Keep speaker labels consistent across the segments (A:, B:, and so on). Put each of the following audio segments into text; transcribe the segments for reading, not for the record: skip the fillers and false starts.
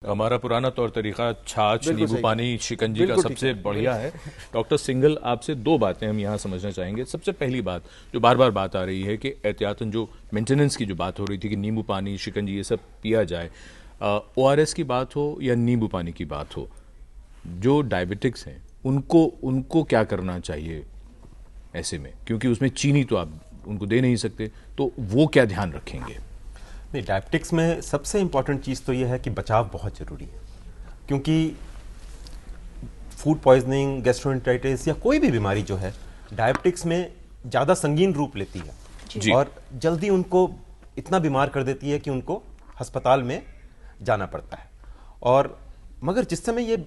A: हमारा पुराना तौर तरीका छाछ, नींबू पानी, शिकंजी का सबसे बढ़िया है। डॉक्टर सिंघल, आपसे दो बातें हम यहाँ समझना चाहेंगे। सबसे पहली बात जो बार बार बात आ रही है कि एहतियातन जो मेंटेनेंस की जो बात हो रही थी कि नींबू पानी, शिकंजी ये सब पिया जाए, ORS की बात हो या नींबू पानी की बात हो, जो डायबिटिक्स हैं उनको क्या करना चाहिए ऐसे में, क्योंकि उसमें चीनी तो आप उनको दे नहीं सकते, तो वो क्या ध्यान रखेंगे?
B: नहीं, डायबिटिक्स में सबसे इंपॉर्टेंट चीज़ तो यह है कि बचाव बहुत ज़रूरी है, क्योंकि फूड पॉइजनिंग, गैस्ट्रोएंटेराइटिस या कोई भी बीमारी जो है डायबिटिक्स में ज़्यादा संगीन रूप लेती है और जल्दी उनको इतना बीमार कर देती है कि उनको अस्पताल में जाना पड़ता है। और मगर जिस समय ये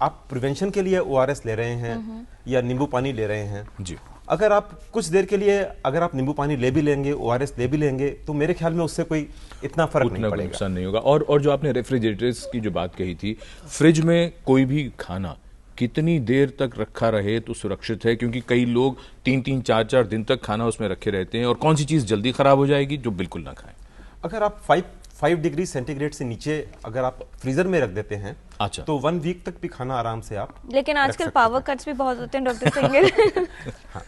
B: आप प्रिवेंशन के लिए ORS ले रहे हैं या नींबू पानी ले रहे हैं
A: जी,
B: अगर आप कुछ देर के लिए अगर आप नींबू पानी ले भी लेंगे, ORS ले भी लेंगे, तो मेरे ख्याल में उससे कोई इतना फर्क नहीं पड़ेगा,
A: नुकसान नहीं होगा। और जो आपने रेफ्रिजरेटर्स की जो बात कही थी, फ्रिज में कोई भी खाना कितनी देर तक रखा रहे तो सुरक्षित है? क्योंकि कई लोग 3-3, 4-4 दिन तक खाना उसमें रखे रहते हैं, और कौन सी चीज जल्दी खराब हो जाएगी जो बिल्कुल ना खाएं?
B: अगर आप 5 डिग्री सेंटीग्रेड से नीचे अगर आप फ्रीजर में रख देते हैं,
A: अच्छा,
B: तो 1 वीक तक भी खाना आराम से आप
C: लेकिन आजकल पावर कट्स भी बहुत होते हैं डॉक्टर सिंघल।
B: हाँ,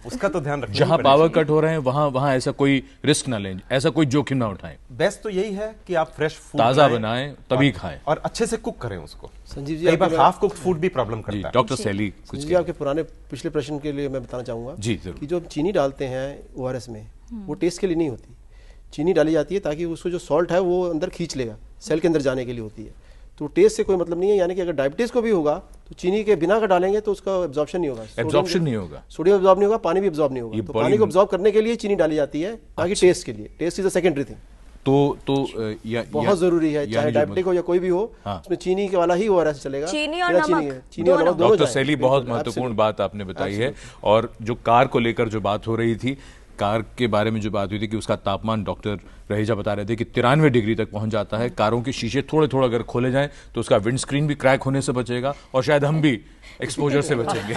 B: उसका तो ध्यान रखना।
A: जहां पावर कट हो रहे हैं वहां ऐसा कोई रिस्क ना लें, ऐसा कोई जोखिम ना उठाएं।
B: बेस्ट तो यही है कि आप फ्रेश फूड
A: ताजा बनाएं तभी खाएं
B: और अच्छे से कुक करें उसको।
D: संजीव जी,
B: कई बार हाफ कुक्ड फूड भी प्रॉब्लम करता है।
A: डॉक्टर सैली, कुछ
D: जी, आपके पुराने पिछले प्रश्न के लिए मैं बताना चाहूंगा
A: जी जरूर।
D: कि जो चीनी डालते हैं ORS में, वो टेस्ट के लिए नहीं होती। चीनी डाली जाती है ताकि उसको जो सॉल्ट है वो अंदर खींच लेगा, सेल के अंदर जाने के लिए होती है। तो टेस्ट से कोई मतलब नहीं है, यानी कि अगर डायबिटीज को भी होगा तो चीनी के बिना का डालेंगे तो उसका एब्जॉर्प्शन नहीं होगा,
A: एब्जॉर्प्शन नहीं होगा,
D: सोडियम एब्जॉर्ब नहीं होगा, पानी भी एब्जॉर्ब नहीं होगा। तो पानी को एब्जॉर्ब करने के लिए चीनी डाली जाती है, ताकि टेस्ट के लिए, test is a secondary thing.
A: बहुत
D: जरूरी है, चाहे डायबिटिक हो या कोई भी हो, उसमें चीनी के वाला ही ORS चलेगा।
C: चीनी और नमक,
D: चीनी और नमक दोनों।
A: डॉक्टर सैली, बहुत महत्वपूर्ण बात आपने बताई है। और जो कार को लेकर जो बात हो रही थी, कार के बारे में जो बात हुई थी कि उसका तापमान डॉक्टर रहेजा बता रहे थे कि 93 डिग्री तक पहुंच जाता है। कारों के शीशे थोड़े थोड़े अगर खोले जाएं तो उसका विंड स्क्रीन भी क्रैक होने से बचेगा और शायद हम भी एक्सपोजर से बचेंगे।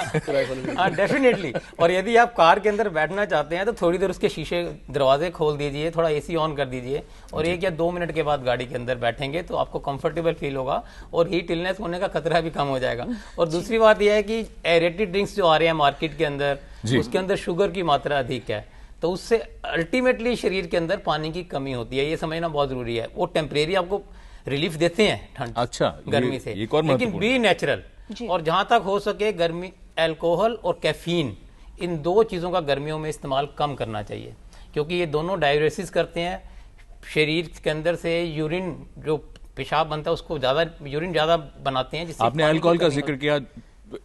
E: हाँ, डेफिनेटली। और यदि आप कार के अंदर बैठना चाहते हैं तो थोड़ी देर उसके शीशे, दरवाजे खोल दीजिए, थोड़ा AC ऑन कर दीजिए और 1 या 2 मिनट के बाद गाड़ी के अंदर बैठेंगे तो आपको कंफर्टेबल फील होगा और हीट इलनेस होने का खतरा भी कम हो जाएगा। और दूसरी बात यह है कि एरेटेड ड्रिंक्स जो आ रहे हैं मार्केट के अंदर, उसके अंदर शुगर की मात्रा अधिक है, तो उससे अल्टीमेटली शरीर के अंदर पानी की कमी होती है। ये समझना बहुत जरूरी है। वो टेम्परेरी आपको रिलीफ देते हैं ठंड,
A: अच्छा,
E: गर्मी से, लेकिन बी नेचुरल। और जहां तक हो सके गर्मी, अल्कोहल और कैफीन, इन 2 चीजों का गर्मियों में इस्तेमाल कम करना चाहिए, क्योंकि ये दोनों डाययूरेसिस करते हैं। शरीर के अंदर से यूरिन, जो पेशाब बनता है, उसको ज्यादा, यूरिन ज्यादा बनाते हैं।
A: आपने अल्कोहल का जिक्र किया,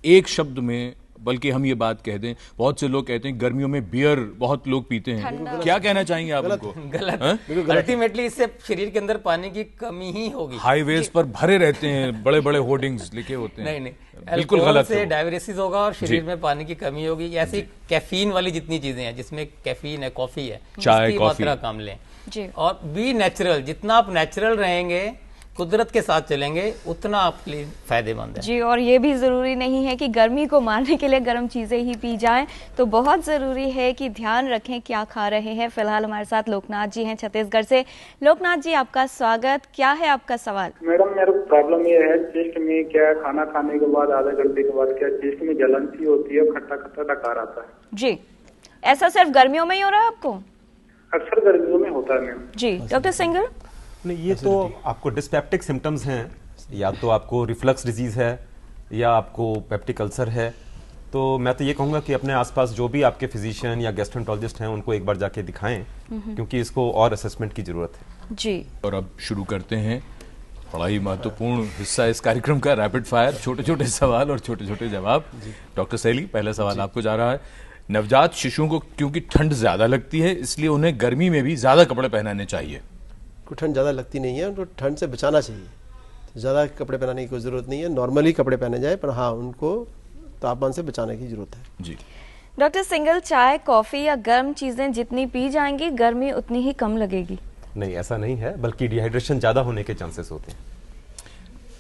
A: एक शब्द में, बल्कि हम ये बात कह दें, बहुत से लोग कहते हैं गर्मियों में बियर बहुत लोग पीते हैं, क्या कहना चाहेंगे आप उनको?
E: गलत। अल्टीमेटली इससे शरीर के अंदर पानी की कमी ही होगी।
A: हाईवेज पर भरे रहते हैं, बड़े बड़े होर्डिंग्स लिखे होते हैं।
E: नहीं,
A: बिल्कुल गलत
E: से डायबिटीज होगा और शरीर में पानी की कमी होगी। ऐसी कैफीन वाली जितनी चीजें हैं, जिसमें कैफीन है, कॉफी है,
A: चाय,
E: उसकी मात्रा कम लें। और बी नेचुरल, जितना आप नेचुरल रहेंगे, कुदरत के साथ चलेंगे, उतना आपके लिए फायदेमंद है।
C: जी, और ये भी जरूरी नहीं है कि गर्मी को मारने के लिए गर्म चीजें ही पी जाएं, तो बहुत जरूरी है कि ध्यान रखें क्या खा रहे हैं। फिलहाल हमारे साथ लोकनाथ जी हैं छत्तीसगढ़ से। लोकनाथ जी, आपका स्वागत। क्या है आपका सवाल?
F: मैडम, मेरा प्रॉब्लम ये है, चेस्ट में क्या खाना खाने के बाद, आधा घंटे के बाद क्या चेस्ट में जलन सी होती है, खट्टा खट्टा डकार आता है।
C: जी, ऐसा सिर्फ गर्मियों में ही हो रहा है आपको?
F: अक्सर गर्मियों में होता है मैम।
C: जी, डॉक्टर सिंघल?
B: नहीं, ये तो आपको डिस्पेप्टिक सिम्टम्स हैं, या तो आपको रिफ्लक्स डिजीज है या आपको पेप्टिक अल्सर है। तो मैं तो ये कहूँगा कि अपने आसपास जो भी आपके फिजिशियन या गैस्ट्रोएंटरोलॉजिस्ट हैं उनको एक बार जाके दिखाएं, क्योंकि इसको और असेसमेंट की जरूरत है।
C: जी,
A: और अब शुरू करते हैं बड़ा ही महत्वपूर्ण हिस्सा इस कार्यक्रम का, रैपिड फायर, छोटे छोटे सवाल और छोटे छोटे जवाब। डॉक्टर सैली, पहला सवाल आपको जा रहा है। नवजात शिशुओं को क्योंकि ठंड ज्यादा लगती है, इसलिए उन्हें गर्मी में भी ज्यादा कपड़े पहनाने चाहिए।
D: को ठंड ज़्यादा लगती नहीं है, उनको ठंड से बचाना चाहिए, तो ज़्यादा कपड़े पहनाने की कोई ज़रूरत नहीं है। नॉर्मली कपड़े पहने जाए, पर हाँ, उनको तापमान से बचाने की जरूरत है।
A: जी
C: डॉक्टर सिंघल, चाय, कॉफी या गर्म चीजें जितनी पी जाएंगी, गर्मी उतनी ही कम लगेगी?
B: नहीं, ऐसा नहीं है, बल्कि डिहाइड्रेशन ज़्यादा होने के चांसेस होते हैं।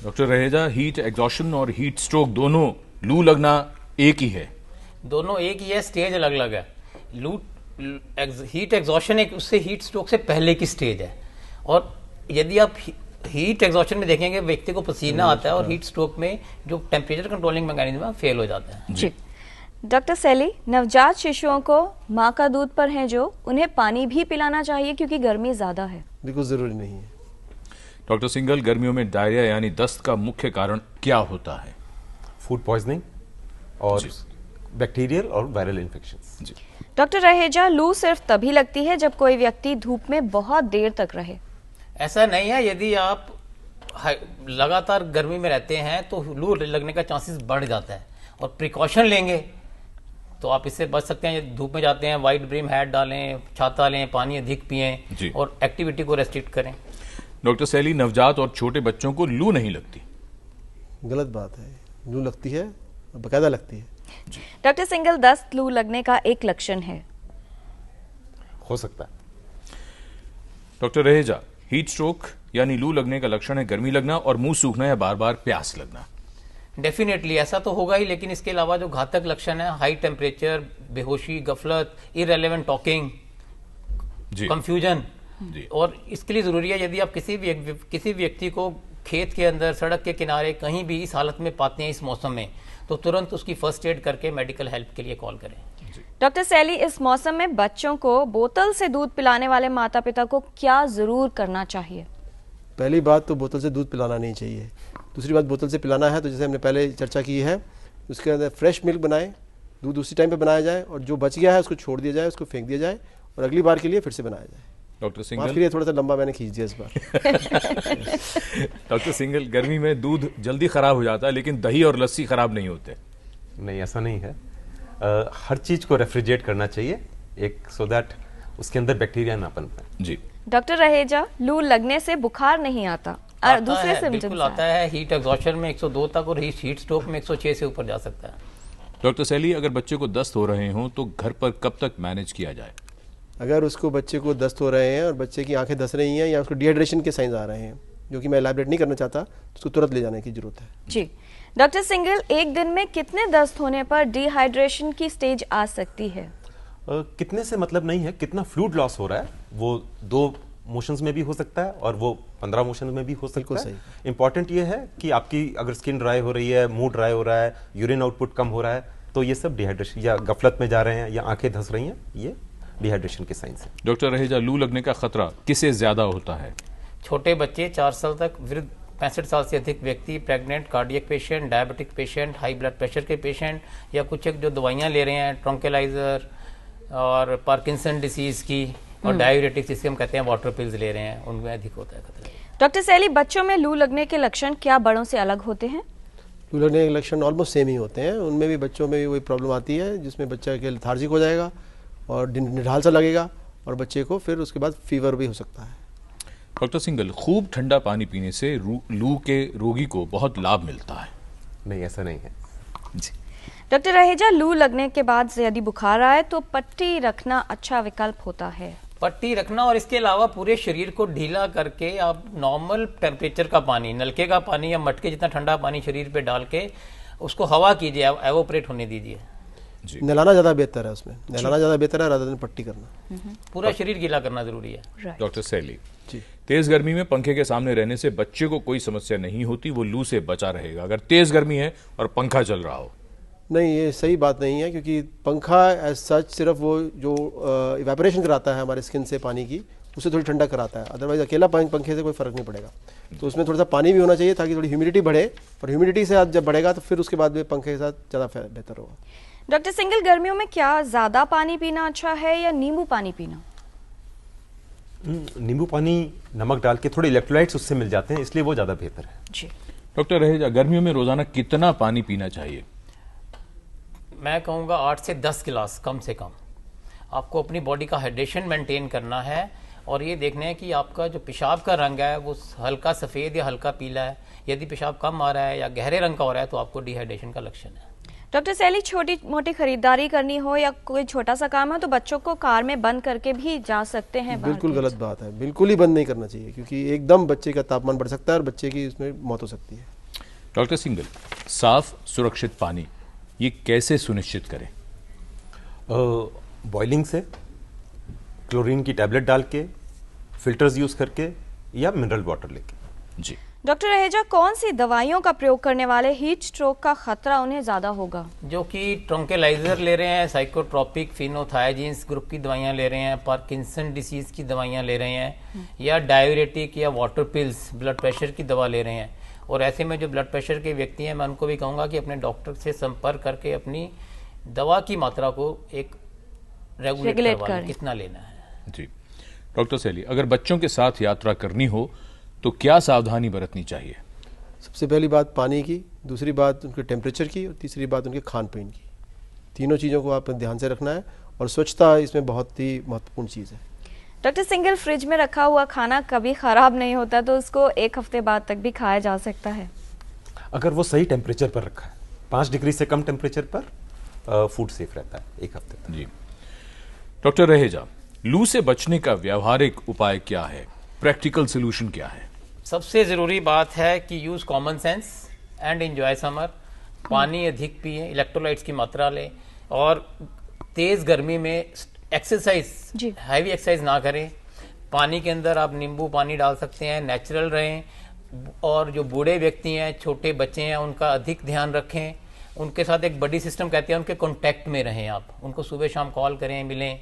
A: डॉक्टर रहेजा, हीट एग्जॉशन और हीट स्ट्रोक दोनों, लू लगना एक ही है?
E: दोनों एक ही है, स्टेज अलग अलग है। हीट एग्जॉशन एक, उससे हीट स्ट्रोक से पहले की स्टेज है। और यदि आप हीट एग्जॉशन में देखेंगे व्यक्ति को पसीना आता है और हीट स्ट्रोक में जो टेम्परेचर कंट्रोलिंग मैकेनिज्म है फेल हो जाता है।
C: जी डॉक्टर सैली, नवजात शिशुओं को माँ का दूध पर हैं जो, उन्हें पानी भी पिलाना चाहिए क्योंकि गर्मी ज्यादा है?
D: बिल्कुल जरूरी नहीं है।
A: डॉक्टर सिंगल, गर्मियों में डायरिया यानी दस्त का मुख्य कारण क्या होता है?
B: फूड पॉइजनिंग और बैक्टीरियल और वायरल इन्फेक्शंस।
A: जी
C: डॉक्टर रहेजा, लू सिर्फ तभी लगती है जब कोई व्यक्ति धूप में बहुत देर तक रहे?
E: ऐसा नहीं है, यदि आप लगातार गर्मी में रहते हैं तो लू लगने का चांसेस बढ़ जाता है और प्रिकॉशन लेंगे तो आप इससे बच सकते हैं। धूप में जाते हैं, वाइट ब्रिम हैट डालें, छाता लें, पानी अधिक
A: जी।
E: पिएं और एक्टिविटी को रेस्ट्रिक्ट करें।
A: डॉक्टर सैली, नवजात और छोटे बच्चों को लू नहीं लगती?
D: गलत बात है, लू लगती है, बकायदा लगती है।
C: डॉक्टर सिंगल, दस्त लू लगने का एक लक्षण है?
B: हो सकता है।
A: डॉक्टर रहेजा, हीट स्ट्रोक यानी लू लगने का लक्षण है गर्मी लगना और मुंह सूखना या बार बार प्यास लगना?
E: डेफिनेटली ऐसा तो होगा ही, लेकिन इसके अलावा जो घातक लक्षण है, हाई टेम्परेचर, बेहोशी, गफलत, इररेलेवेंट टॉकिंग, कंफ्यूजन, और इसके लिए जरूरी है यदि आप किसी व्यक्ति को खेत के अंदर, सड़क के किनारे कहीं भी इस हालत में पाते हैं इस मौसम में, तो तुरंत उसकी फर्स्ट एड करके मेडिकल हेल्प के लिए कॉल करें।
C: डॉक्टर सैली, इस मौसम में बच्चों को बोतल से दूध पिलाने वाले माता पिता को क्या जरूर करना चाहिए?
D: पहली बात तो बोतल से दूध पिलाना नहीं चाहिए। दूसरी बात, बोतल से पिलाना है तो जैसे हमने पहले चर्चा की है, उसके अंदर फ्रेश मिल्क बनाएं, दूध उसी टाइम पे बनाया जाए और जो बच गया है उसको छोड़ दिया जाए, उसको फेंक दिया जाए और अगली बार के लिए फिर से बनाया जाए।
A: डॉक्टर
D: माफ
A: सिंगल,
D: करिए, थोड़ा सा लंबा मैंने खींच दिया इस बार।
A: डॉक्टर सिंगल, गर्मी में दूध जल्दी खराब हो जाता है लेकिन दही और लस्सी खराब नहीं होते?
B: नहीं, ऐसा नहीं है। हर चीज को रेफ्रिजरेट करना चाहिए, एक सो दैट उसके अंदर बैक्टीरिया ना पनपे।
A: जी
C: डॉक्टर रहेजा, लू लगने से बुखार नहीं आता और दूसरे
E: बिल्कुल
C: सिम्टम्स
E: आता है। हीट एग्जॉशन में 102 तक और हीट स्ट्रोक में 106 से ऊपर जा सकता है।
A: डॉक्टर सैली, अगर बच्चे को दस्त हो रहे हों तो घर पर कब तक मैनेज किया जाए?
D: अगर उसको बच्चे को दस्त हो रहे हैं और बच्चे की आंखें धस रही हैं या उसको डिहाइड्रेशन के साइंस आ रहे हैं, जो कि मैं इलैबोरेट नहीं करना चाहता, तो उसको तुरंत ले जाने की जरूरत है।
C: जी डॉक्टर सिंगल, एक दिन में कितने दस्त होने पर डिहाइड्रेशन की स्टेज आ सकती है?
B: कितने से मतलब नहीं है, कितना फ्लूइड लॉस हो रहा है वो 2 मोशंस में भी हो सकता है और वो 15 मोशन में भी हो सकता है। इंपॉर्टेंट ये है कि आपकी अगर स्किन ड्राई हो रही है, मुंह ड्राई हो रहा है, यूरिन आउटपुट कम हो रहा है, तो ये सब डिहाइड्रेशन या गफलत में जा रहे हैं या आंखें धस रही हैं, ये डिहाइड्रेशन के साइंस है।
A: डॉक्टर रहेजा, लू लगने का खतरा किसे ज्यादा होता है?
E: छोटे बच्चे, 4 साल तक, वृद्ध 65 साल से अधिक व्यक्ति, pregnant, cardiac patient, diabetic patient, high blood pressure के पेशेंट, या कुछ एक जो दवाइयाँ ले रहे हैं ट्रंक्विलाइजर और पार्किंसन डिसीज की और डायूरेटिक्स जिसे हम कहते हैं वाटर पिल्स ले रहे हैं, उनमें अधिक होता है खतरा।
C: डॉक्टर सैली, बच्चों में लू लगने के लक्षण क्या बड़ों से अलग होते हैं?
D: लू लगने के लक्षण ऑलमोस्ट सेम ही होते हैं। उनमें भी बच्चों में भी वही प्रॉब्लम आती है जिसमें बच्चा के लेथार्जिक हो जाएगा और निढाल सा लगेगा और बच्चे को फिर उसके बाद फीवर भी हो सकता है।
A: डॉक्टर सिंगल, खूब ठंडा पानी पीने से लू के रोगी को बहुत लाभ मिलता है?
B: नहीं, ऐसा नहीं है।
A: जी
C: डॉक्टर रहेजा, लू लगने के बाद से यदि बुखार आए तो पट्टी रखना अच्छा विकल्प होता है?
E: पट्टी रखना और इसके अलावा पूरे शरीर को ढीला करके आप नॉर्मल टेम्परेचर का पानी, नलके का पानी या मटके जितना ठंडा पानी शरीर पे डाल के उसको हवा कीजिए, एवोपरेट होने दीजिए।
D: नहलाना ज्यादा बेहतर है, उसमें नहलाना ज्यादा बेहतर है rather than पट्टी करना।
E: पूरा शरीर गीला करना जरूरी है।
A: डॉक्टर सैली
D: जी,
A: तेज गर्मी में पंखे के सामने रहने से बच्चे को कोई समस्या नहीं होती, वो लू से बचा रहेगा अगर तेज गर्मी है और पंखा चल रहा हो?
D: नहीं, ये सही बात नहीं है, क्योंकि पंखा एज सच सिर्फ वो जो इवेपोरेशन कराता है हमारे स्किन से पानी की, उससे थोड़ी ठंडा कराता है। अदरवाइज अकेला पंखे से कोई फर्क नहीं पड़ेगा। तो उसमें थोड़ा सा पानी भी होना चाहिए ताकि थोड़ी ह्यूमिडिटी बढ़े, और ह्यूमिडिटी से जब बढ़ेगा तो फिर उसके बाद में पंखे के साथ ज़्यादा बेहतर होगा।
C: डॉक्टर सिंगल, गर्मियों में क्या ज्यादा पानी पीना अच्छा है या नींबू पानी पीना?
B: नींबू पानी नमक डाल के थोड़े इलेक्ट्रोलाइट्स उससे मिल जाते हैं, इसलिए वो ज्यादा बेहतर है।
C: जी
A: डॉक्टर रहेजा, गर्मियों में रोजाना कितना पानी पीना चाहिए?
E: मैं कहूँगा 8 से 10 गिलास कम से कम। आपको अपनी बॉडी का हाइड्रेशन मेंटेन करना है और ये देखना है कि आपका जो पेशाब का रंग है वो हल्का सफ़ेद या हल्का पीला है। यदि पेशाब कम आ रहा है या गहरे रंग का हो रहा है तो आपको डिहाइड्रेशन का लक्षण है।
C: डॉक्टर सैली, छोटी मोटी खरीदारी करनी हो या कोई छोटा सा काम है तो बच्चों को कार में बंद करके भी जा सकते हैं?
D: बिल्कुल गलत बात है, बिल्कुल ही बंद नहीं करना चाहिए, क्योंकि एकदम बच्चे का तापमान बढ़ सकता है और बच्चे की उसमें मौत हो सकती है।
A: डॉक्टर सिंगल, साफ सुरक्षित पानी ये कैसे सुनिश्चित करें?
B: बॉइलिंग से, क्लोरीन की टैबलेट डाल के, फिल्टर्स यूज करके या मिनरल वाटर लेके।
A: जी
C: डॉक्टर रहेजा, कौन सी दवाइयों का प्रयोग करने वाले हीट स्ट्रोक का खतरा उन्हें ज्यादा होगा? जो
E: कि ट्रंकेलाइजर ले रहे हैं, साइकोट्रोपिक, फिनोथायजीन्स ग्रुप की दवाइयां ले रहे हैं, पार्किंसन डिसीज की दवाइयां ले रहे हैं, या डाययूरेटिक या वाटर पिल्स ब्लड प्रेशर की दवा ले रहे हैं। और ऐसे में जो ब्लड प्रेशर के व्यक्ति हैं, मैं उनको भी कहूँगा कि अपने डॉक्टर से संपर्क करके अपनी दवा की मात्रा को एक रेगुलेट करवा लें, कितना लेना है।
A: जी डॉक्टर सैली, अगर बच्चों के साथ यात्रा करनी हो तो क्या सावधानी बरतनी चाहिए?
D: सबसे पहली बात पानी की, दूसरी बात उनके टेम्परेचर की, और तीसरी बात उनके खान पीन की। तीनों चीज़ों को आप ध्यान से रखना है, और स्वच्छता इसमें बहुत ही महत्वपूर्ण चीज़ है।
C: डॉक्टर सिंगल, फ्रिज में रखा हुआ खाना कभी खराब नहीं होता, तो उसको एक हफ्ते बाद तक भी खाया जा सकता है
B: अगर वो सही टेम्परेचर पर रखा है। 5 डिग्री से कम टेम्परेचर पर फूड सेफ रहता है एक हफ्ते तक।
A: जी डॉक्टर रहेजा, लू से बचने का व्यावहारिक उपाय क्या है, प्रैक्टिकल सोल्यूशन क्या है?
E: सबसे जरूरी बात है कि use common sense and enjoy summer. पानी अधिक पिए, इलेक्ट्रोलाइट्स की मात्रा लें, और तेज गर्मी में एक्सरसाइज, हैवी एक्सरसाइज ना करें। पानी के अंदर आप नींबू पानी डाल सकते हैं, नेचुरल रहें। और जो बूढ़े व्यक्ति हैं, छोटे बच्चे हैं, उनका अधिक ध्यान रखें। उनके साथ एक बडी सिस्टम कहते हैं, उनके कांटेक्ट में रहें आप, उनको सुबह शाम कॉल करें, मिलें,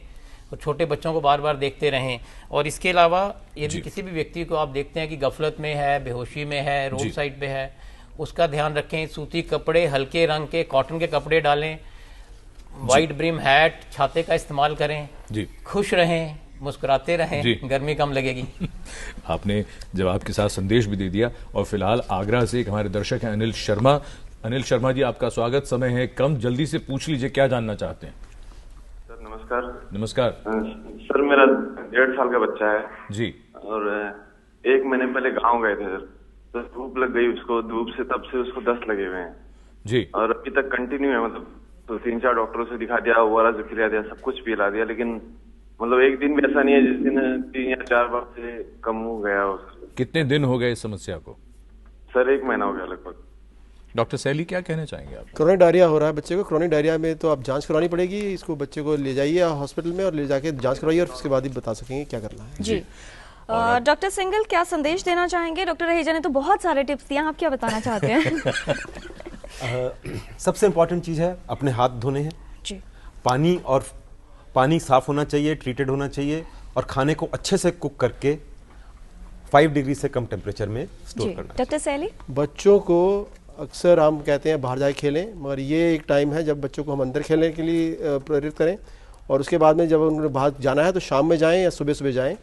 E: और छोटे बच्चों को बार बार देखते रहें। और इसके अलावा यदि किसी भी व्यक्ति को आप देखते हैं कि गफलत में है, बेहोशी में है, रोड साइड पे है, उसका ध्यान रखें। सूती कपड़े, हल्के रंग के कॉटन के कपड़े डालें, वाइट ब्रिम हैट, छाते का इस्तेमाल करें जी। खुश रहें, मुस्कुराते रहें, गर्मी कम लगेगी।
A: आपने जवाब के साथ संदेश भी दे दिया। और फिलहाल आगरा से एक हमारे दर्शक हैं अनिल शर्मा। अनिल शर्मा जी, आपका स्वागत। समय है कम, जल्दी से पूछ लीजिए, क्या जानना चाहते हैं?
G: सर नमस्कार।
A: नमस्कार
G: सर, मेरा 1.5 साल का बच्चा है जी, और 1 महीने पहले गांव गए थे सर, तो धूप लग गई उसको, धूप से तब से उसको दस्त लगे हुए हैं जी, और अभी तक कंटिन्यू है। मतलब तो 3-4 डॉक्टरों से दिखा दिया, ORS भी पिला दिया, सब कुछ पिला दिया, लेकिन मतलब एक दिन भी ऐसा नहीं है जिस दिन 3 या 4 बार से कम हो गया हो।
A: कितने दिन हो गए इस समस्या को?
G: सर 1 महीना हो गया लगभग।
A: डॉक्टर सैली, क्या कहना चाहेंगे आप?
D: क्रोनिक डायरिया हो रहा है बच्चे को। क्रोनिक डायरिया में तो आप जांच करवानी पड़ेगी, इसको बच्चे को ले जाइए हॉस्पिटल में, और ले जाके जांच करवाइए, और उसके बाद ही बता सकेंगे क्या करना है।
C: जी डॉक्टर सिंगल, क्या संदेश देना चाहेंगे? डॉक्टर रहेजा ने तो बहुत सारे टिप्स दिए, आप क्या बताना चाहते हैं?
B: सबसे इम्पोर्टेंट चीज़ है अपने हाथ धोने हैं जी। पानी साफ होना चाहिए, ट्रीटेड होना चाहिए, और खाने को अच्छे से कुक करके 5 डिग्री से कम टेम्परेचर में स्टोर करना।
C: डॉक्टर सैली,
D: बच्चों को अक्सर हम कहते हैं बाहर जाके खेलें, मगर ये एक टाइम है जब बच्चों को हम अंदर खेलने के लिए प्रेरित करें, और उसके बाद में जब उन्हें बाहर जाना है तो शाम में जाएं या सुबह सुबह जाएं।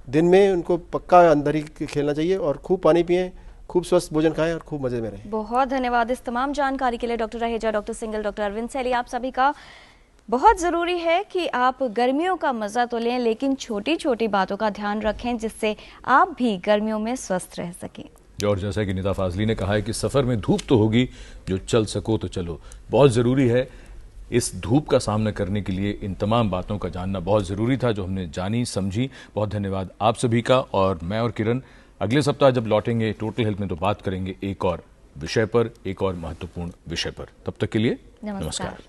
D: दिन में उनको पक्का अंदर ही खेलना चाहिए, और खूब पानी पिएं, खूब स्वस्थ भोजन खाएं, और खूब मजे में रहें।
C: बहुत धन्यवाद इस तमाम जानकारी के लिए doctor Raheja, doctor Singal, doctor Arvind Saili. आप सभी का बहुत ज़रूरी है कि आप गर्मियों का मज़ा तो लें, लेकिन छोटी छोटी बातों का ध्यान रखें, जिससे आप भी गर्मियों में स्वस्थ रह सकें।
A: और जैसा कि निदा फाजली ने कहा है कि सफ़र में धूप तो होगी, जो चल सको तो चलो। बहुत ज़रूरी है इस धूप का सामना करने के लिए इन तमाम बातों का जानना बहुत ज़रूरी था, जो हमने जानी समझी। बहुत धन्यवाद आप सभी का। और मैं और किरण अगले सप्ताह जब लौटेंगे टोटल हेल्थ में, तो बात करेंगे एक और विषय पर, एक और महत्वपूर्ण विषय पर। तब तक के लिए नमस्कार।